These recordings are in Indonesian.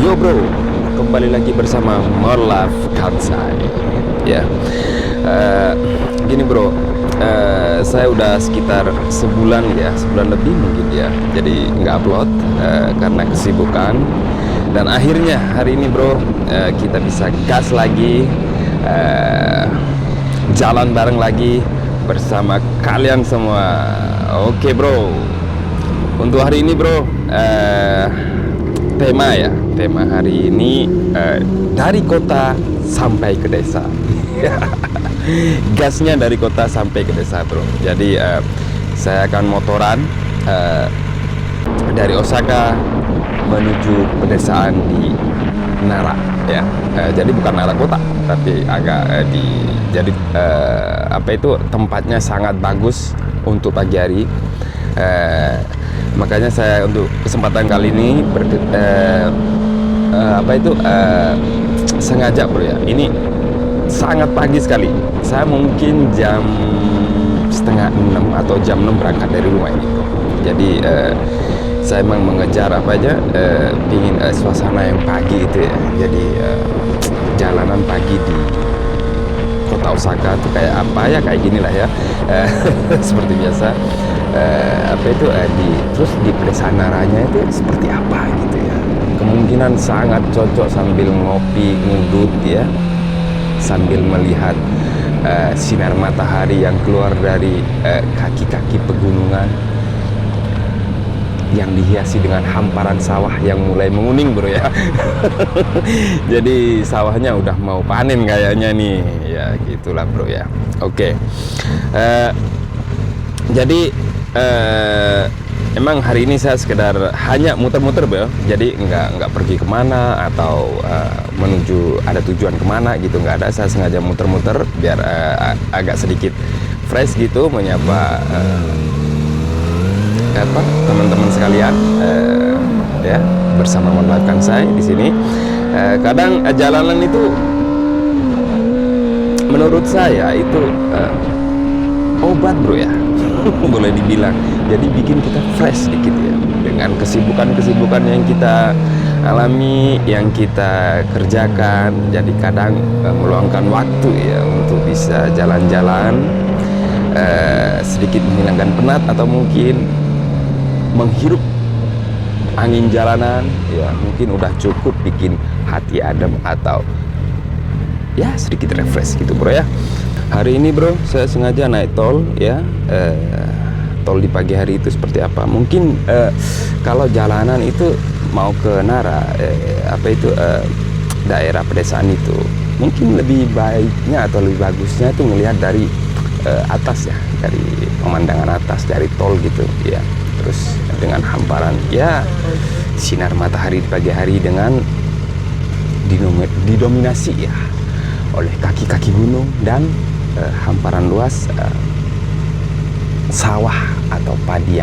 Yo bro, kembali lagi bersama Morlaf Kansai. Ya, eh, gini bro, saya udah sekitar sebulan lebih mungkin ya. Jadi nggak upload karena kesibukan. Dan akhirnya hari ini bro, kita bisa gas lagi, jalan bareng lagi bersama kalian semua. Oke bro, untuk hari ini bro, tema hari ini dari kota sampai ke desa. Gasnya dari kota sampai ke desa bro. Jadi saya akan motoran dari Osaka menuju pedesaan di Nara ya. Jadi bukan Nara kota, tapi agak apa itu, tempatnya sangat bagus untuk pagi hari. Makanya saya untuk kesempatan kali ini sengaja bro ya, ini sangat pagi sekali. Saya mungkin jam setengah 6 atau jam 6 berangkat dari rumah ini bro. Jadi saya memang mengejar pingin suasana yang pagi itu ya. Jadi jalanan pagi di kota Osaka itu kayak apa ya, kayak gini lah ya. Seperti biasa. Terus di pedesaan Naranya itu seperti apa gitu ya. Kemungkinan sangat cocok sambil ngopi ngudut ya, sambil melihat sinar matahari yang keluar dari kaki-kaki pegunungan yang dihiasi dengan hamparan sawah yang mulai menguning bro ya. Jadi sawahnya udah mau panen kayaknya nih ya, gitulah bro ya. Oke. Jadi emang hari ini saya sekedar hanya muter-muter bro. Jadi nggak pergi kemana atau menuju ada tujuan kemana gitu, nggak ada. Saya sengaja muter-muter biar agak sedikit fresh gitu, menyapa teman-teman sekalian ya, bersama Morlaf Kansai di sini. Kadang jalanan itu menurut saya itu obat bro ya. Boleh dibilang, jadi bikin kita fresh sedikit ya, dengan kesibukan yang kita alami, yang kita kerjakan. Jadi kadang meluangkan waktu ya untuk bisa jalan-jalan, sedikit menghilangkan penat atau mungkin menghirup angin jalanan ya, mungkin udah cukup bikin hati adem atau ya sedikit refresh gitu bro ya. Hari ini bro, saya sengaja naik tol ya. Tol di pagi hari itu seperti apa? Mungkin kalau jalanan itu mau ke Nara, daerah pedesaan itu, mungkin lebih baiknya atau lebih bagusnya itu melihat dari atas ya, dari pemandangan atas dari tol gitu ya. Terus dengan hamparan ya sinar matahari di pagi hari dengan didominasi ya oleh kaki-kaki gunung dan hamparan luas sawah atau padi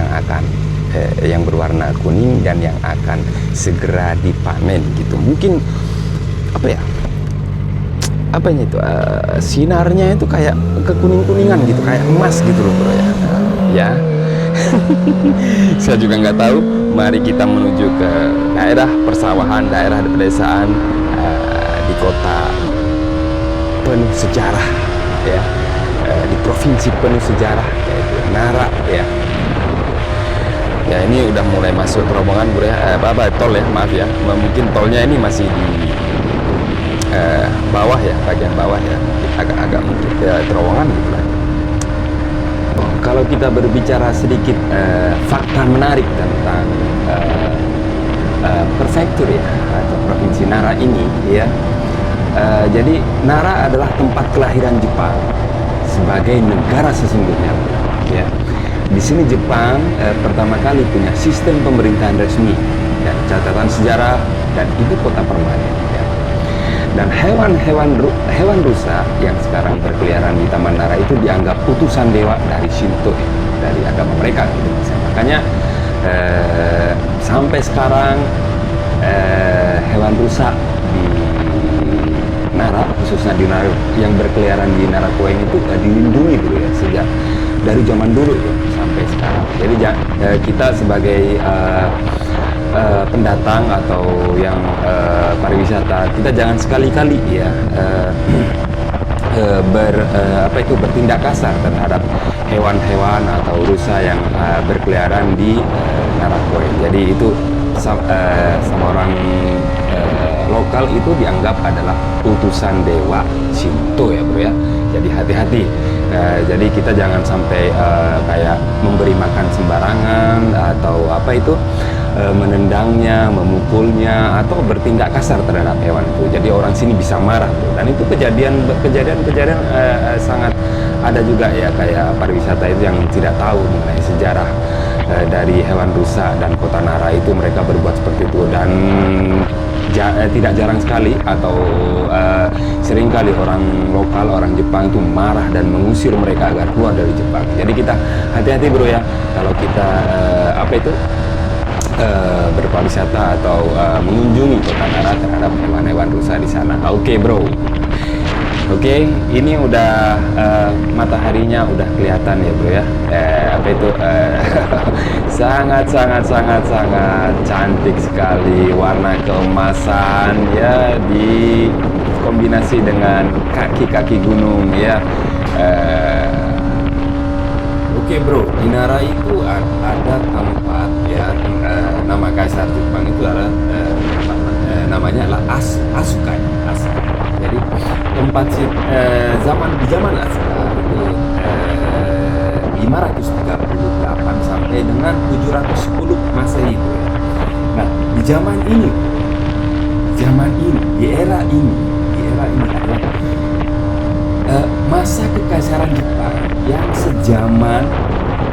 yang berwarna kuning dan yang akan segera dipanen gitu. Mungkin sinarnya itu kayak kekuning-kuningan gitu, kayak emas gitu loh bro ya. Ya. Saya juga nggak tahu. Mari kita menuju ke daerah persawahan, daerah pedesaan di kota penuh sejarah ya, di provinsi penuh sejarah yaitu Nara ya. Ya ini udah mulai masuk terowongan bro ya, tol ya, maaf ya. Mungkin tolnya ini masih di bawah ya, bagian bawah ya, agak mungkin ya, terowongan gitu lah. Kalau kita berbicara sedikit fakta menarik tentang prefektur ya atau provinsi Nara ini ya. Jadi Nara adalah tempat kelahiran Jepang sebagai negara sesungguhnya ya. Di sini Jepang pertama kali punya sistem pemerintahan resmi dan catatan sejarah dan ibu kota permanen ya. Dan hewan rusa yang sekarang berkeliaran di Taman Nara itu dianggap utusan dewa dari Shinto ya, dari agama mereka gitu. Makanya sampai sekarang hewan rusa di Nara, khususnya di Nara yang berkeliaran di Nara Koen itu dilindungi dulu ya, sejak dari zaman dulu ya, sampai sekarang. Jadi kita sebagai pendatang atau yang pariwisata, kita jangan sekali-kali ya bertindak kasar terhadap hewan-hewan atau rusa yang berkeliaran di Narakoy. Jadi itu sama orang lokal itu dianggap adalah utusan dewa Shinto ya bro ya. Jadi hati-hati. Jadi kita jangan sampai kayak memberi makan sembarangan atau menendangnya, memukulnya atau bertindak kasar terhadap hewan itu. Jadi orang sini bisa marah bro. Dan itu kejadian sangat ada juga ya, kayak pariwisata itu yang tidak tahu mengenai sejarah dari hewan rusa dan kota Nara itu, mereka berbuat seperti itu. Dan tidak jarang sekali atau seringkali orang lokal, orang Jepang itu marah dan mengusir mereka agar keluar dari Jepang. Jadi kita hati-hati bro ya, kalau kita berpariwisata atau mengunjungi kota Nara terhadap hewan-hewan rusa di sana. Oke bro. Oke, ini udah mataharinya udah kelihatan ya bro ya. Sangat cantik sekali, warna keemasan ya, dikombinasi dengan kaki-kaki gunung ya. Oke bro, di Nara itu ada tempat ya, nama kaisar Jepang itu adalah namanya adalah Asukai. Jadi tempat di zaman Asuka itu 538 sampai dengan 710 Masehi itu ya. Nah, di zaman ini, di era ini adalah masa kekaisaran Jepang yang sejaman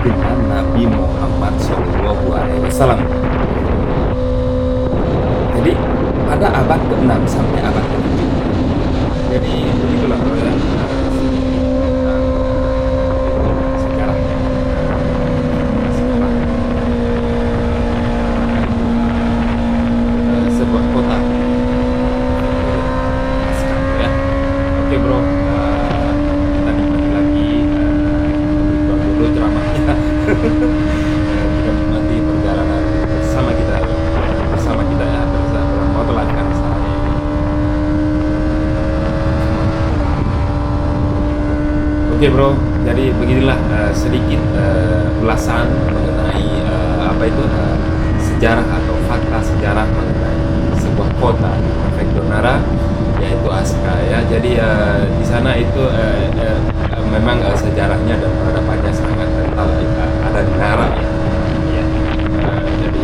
dengan Nabi Muhammad SAW. Jadi pada abad ke-6 sampai abad ke-7. Jadi begitulah bro ya. Sejarah sebuah kota ya. Oke bro, kita nikmati lagi dulu ceramahnya. Kita nikmati perjalanan bersama kita ya, bersama motolankan saya. Oke bro, jadi beginilah sedikit ulasan mengenai sejarah atau fakta sejarah mengenai sebuah kota di Prefektur Nara, yaitu Asuka ya. Jadi di sana itu memang sejarahnya dan peradabannya sangat kental, ada di Nara ya. Jadi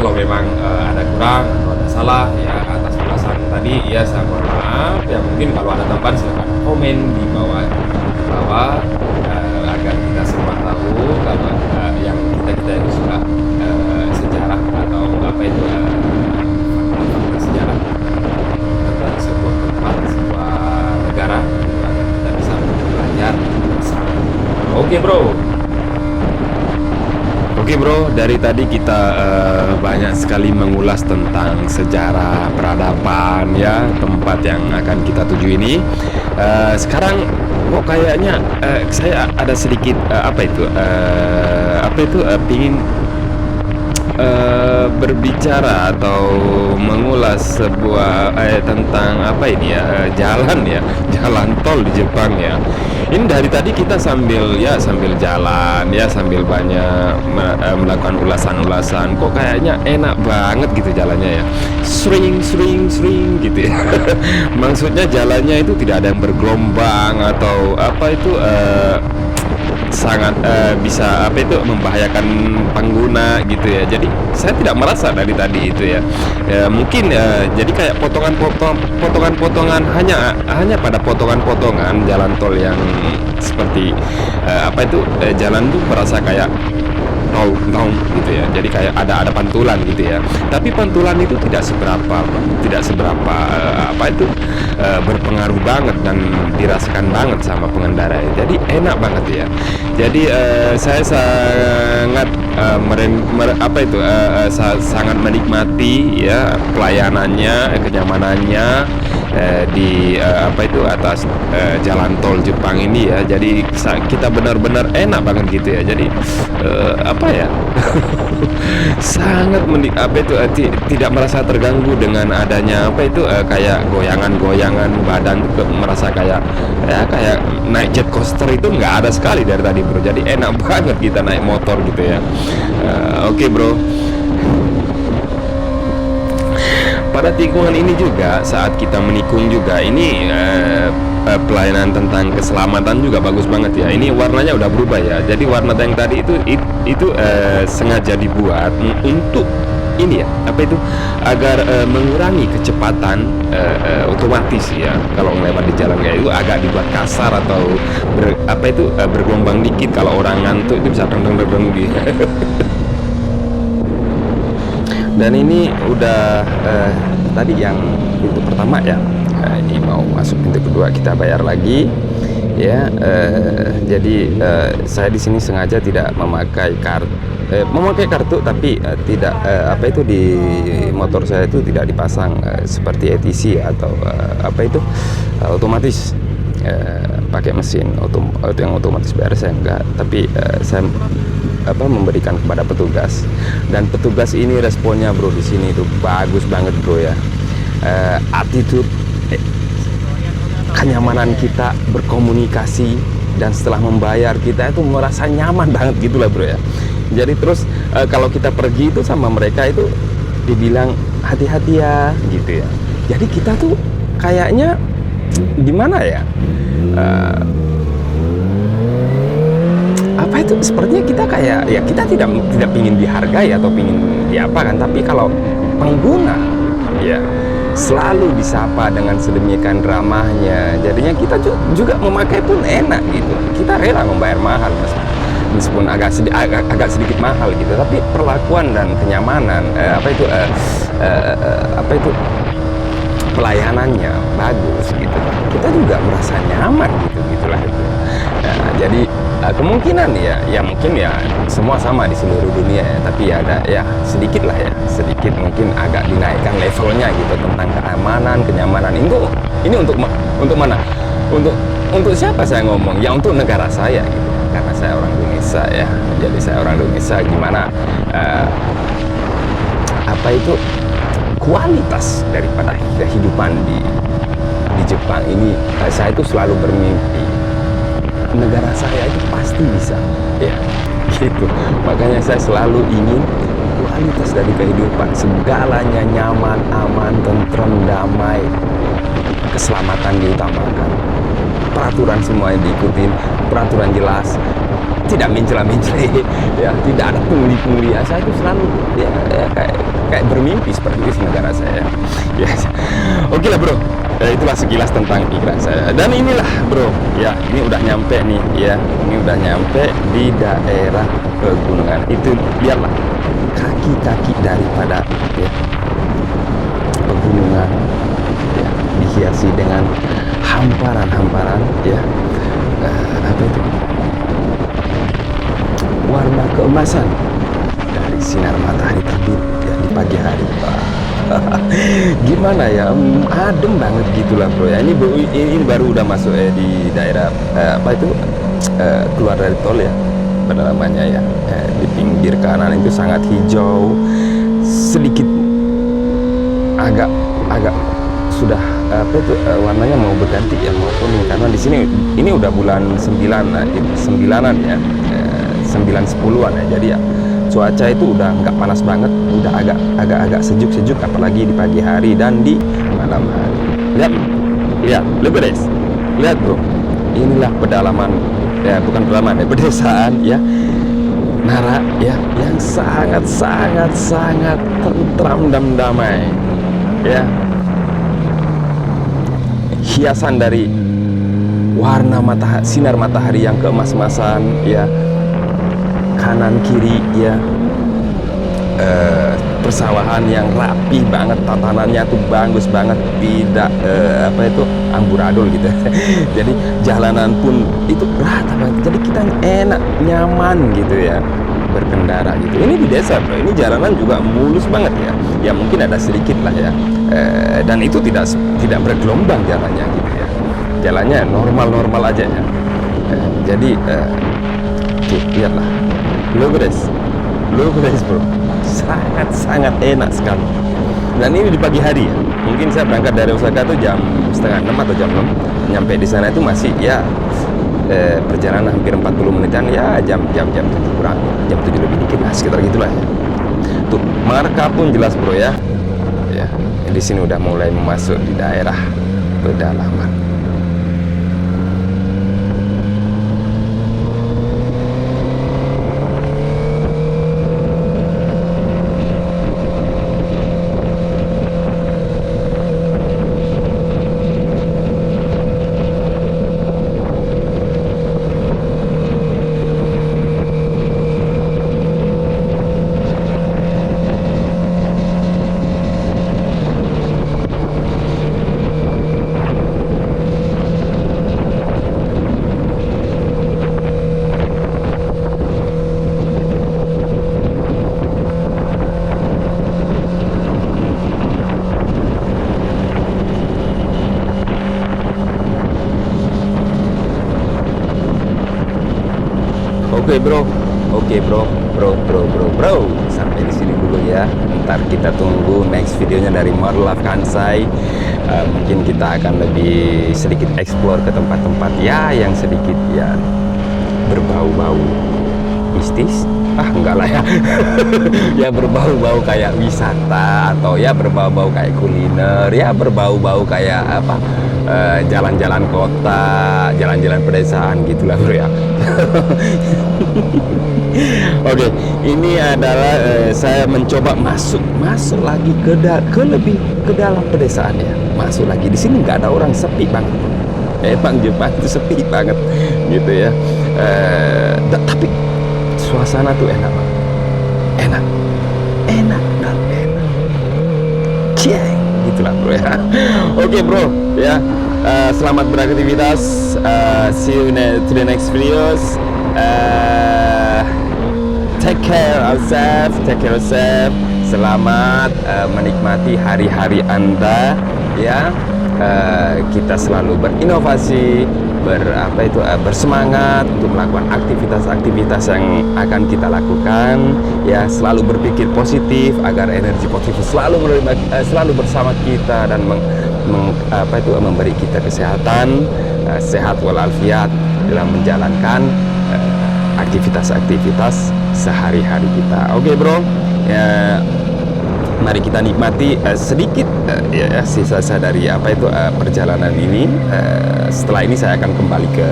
kalau memang ada kurang atau ada salah ya atas ulasan tadi ya, saya mohon maaf ya. Mungkin kalau ada tambahan silakan komen di bawah agar kita semua tahu kalau yang kita itu suka sejarah atau fakta sejarah tentang sebuah tempat, sebuah negara, agar kita bisa belajar bersama. Oke bro, dari tadi kita banyak sekali mengulas tentang sejarah peradaban ya, tempat yang akan kita tuju ini. Sekarang kok kayaknya saya ada sedikit pingin berbicara atau mengulas sebuah tentang jalan tol di Jepang ya. Ini dari tadi kita sambil jalan ya, sambil banyak melakukan ulasan-ulasan. Kok kayaknya enak banget gitu jalannya ya, sering gitu ya. Maksudnya jalannya itu tidak ada yang bergelombang atau sangat bisa membahayakan pengguna gitu ya. Jadi saya tidak merasa dari tadi itu ya, mungkin jadi kayak potongan hanya pada potongan jalan tol yang seperti jalan tuh berasa kayak tong gitu ya. Jadi kayak ada pantulan gitu ya. Tapi pantulan itu tidak seberapa berpengaruh banget dan dirasakan banget sama pengendara. Jadi enak banget ya. Jadi saya sangat sangat menikmati ya pelayanannya, kenyamanannya di apa itu atas jalan tol Jepang ini ya. Jadi kita benar-benar enak banget gitu ya. Jadi apa ya, sangat apa itu tidak merasa terganggu dengan adanya apa itu kayak goyangan-goyangan badan, merasa kayak ya kayak naik jet coaster itu nggak ada sekali dari tadi bro. Jadi enak banget kita naik motor gitu ya. Oke, bro. Pada tikungan ini juga saat kita menikung juga ini pelayanan tentang keselamatan juga bagus banget ya. Ini warnanya udah berubah ya. Jadi warna yang tadi itu sengaja dibuat untuk ini ya, apa itu, agar mengurangi kecepatan otomatis ya. Kalau melewat di jalan kayak itu agak dibuat kasar atau bergelombang dikit. Kalau orang ngantuk itu bisa deng gitu. Dan ini udah tadi yang pintu pertama ya, ini mau masuk pintu kedua, kita bayar lagi ya. Jadi saya di sini sengaja tidak memakai kartu, tapi tidak apa itu, di motor saya itu tidak dipasang seperti ETC atau apa itu otomatis, pakai mesin yang otomatis bayar. Saya enggak, tapi saya memberikan kepada petugas, dan petugas ini responnya bro di sini itu bagus banget bro ya. Attitude, kenyamanan kita berkomunikasi, dan setelah membayar kita itu merasa nyaman banget gitulah bro ya. Jadi terus kalau kita pergi itu sama mereka itu dibilang hati-hati ya gitu ya. Jadi kita tuh kayaknya gimana ya, apa itu, sepertinya kita kayak ya, kita tidak ingin dihargai atau ingin diapakan, tapi kalau pengguna ya selalu disapa dengan sedemikian ramahnya, jadinya kita juga memakai pun enak gitu. Kita rela membayar mahal meskipun agak sedikit mahal gitu, tapi perlakuan dan kenyamanan pelayanannya bagus gitu. Kita juga merasa nyaman gitu gitulah itu. Nah, jadi kemungkinan ya mungkin ya semua sama di seluruh dunia ya, tapi ya ada ya sedikit mungkin agak dinaikkan levelnya gitu tentang keamanan, kenyamanan. Ini untuk mana? Untuk siapa saya ngomong? Ya untuk negara saya gitu, karena saya orang Indonesia ya. Jadi saya orang Indonesia, gimana apa itu kualitas daripada kehidupan di Jepang ini. Saya itu selalu bermimpi negara saya itu pasti bisa ya gitu. Makanya saya selalu ingin kualitas dari kehidupan, segalanya nyaman, aman, tentrem, damai, keselamatan diutamakan, peraturan semuanya diikutin, peraturan jelas, tidak mencela-mencela ya, tidak ada pungli-pungli. Saya itu selalu ya kayak bermimpi seperti itu negara saya ya. Oke lah bro, itulah sekilas tentang pikiran saya. Dan inilah bro ya, ini udah nyampe nih ya, ini udah nyampe di daerah pegunungan. Itu lihatlah kaki-kaki daripada ya, pegunungan ya, dihiasi dengan hamparan-hamparan ya, apa itu, warna keemasan dari sinar matahari terbit ya, di pagi hari. Gimana ya, adem banget gitulah bro ya. Ini baru udah masuk di daerah apa itu, keluar dari tol ya, pada namanya ya. Di pinggir kanan itu sangat hijau, sedikit agak sudah apa itu warnanya mau berganti ya, maupun karena di sini ini udah bulan 9-an ya, 9-10-an ya. Jadi ya cuaca itu udah nggak panas banget, udah agak sejuk, apalagi di pagi hari dan di malam hari. Lihat, look at this. Lihat bro, inilah pedalaman ya, bukan pedalaman ya, pedesaan ya, Nara ya, yang sangat tentram dan damai ya. Hiasan dari warna sinar matahari yang keemas-emasan ya, kanan kiri ya, persawahan yang rapi banget, tatanannya tuh bagus banget, tidak apa itu amburadul gitu. Jadi jalanan pun itu rata banget, jadi kita enak, nyaman gitu ya berkendara gitu. Ini di desa bro, ini jalanan juga mulus banget ya. Ya mungkin ada sedikit lah ya dan itu tidak bergelombang jalannya gitu ya, jalannya normal aja ya. Jadi tuh lihatlah, look at this bro, sangat enak sekali. Dan ini di pagi hari ya, mungkin saya berangkat dari Osaka tuh jam setengah 6 atau jam 6, nyampe di sana itu masih ya perjalanan hampir 40 menitan ya, jam 7 kurang, jam 7 lebih dikit lah, sekitar gitulah ya. Tuh marka pun jelas bro ya, ya di sini udah mulai masuk di daerah pedalaman. Oke bro, sampai di sini dulu ya. Ntar kita tunggu next videonya dari Model Love Kansai. Mungkin kita akan lebih sedikit explore ke tempat-tempat ya yang sedikit ya berbau-bau mistis. Enggak lah ya. Ya berbau-bau kayak wisata, atau ya berbau-bau kayak kuliner, ya berbau-bau kayak apa, jalan-jalan kota, jalan-jalan pedesaan gitulah bro ya. Oke, ini adalah saya mencoba masuk lagi lebih ke dalam pedesaan ya. Masuk lagi di sini, nggak ada orang, sepi banget. Emang Jepang itu sepi banget gitu ya. Tapi suasana tuh enak banget. Enak. Cieng, gitulah bro ya. Oke bro ya. Selamat beraktivitas. See you to the next videos. Take care yourself. Selamat menikmati hari-hari Anda ya. Kita selalu berinovasi, bersemangat untuk melakukan aktivitas yang akan kita lakukan ya. Selalu berpikir positif agar energi positif selalu bersama kita dan memberi kita kesehatan, sehat walafiat dalam menjalankan aktivitas sehari-hari kita. Oke bro ya, mari kita nikmati sedikit sisa dari perjalanan ini. Setelah ini saya akan kembali ke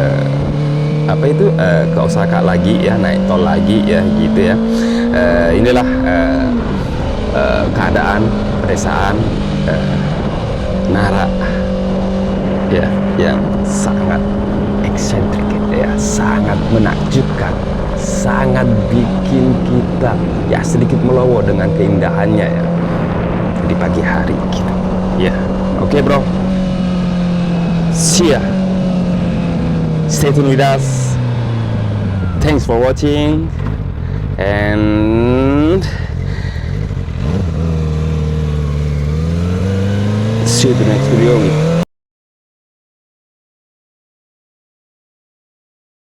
ke Osaka lagi ya, naik tol lagi ya gitu ya. Inilah keadaan pedesaan Nara ya, yang sangat eksentrik ya, sangat menakjubkan, sangat bikin kita ya sedikit melowo dengan keindahannya ya di pagi hari gitu ya. Oke bro, see ya, stay tuned with us, thanks for watching, and see you to the next video with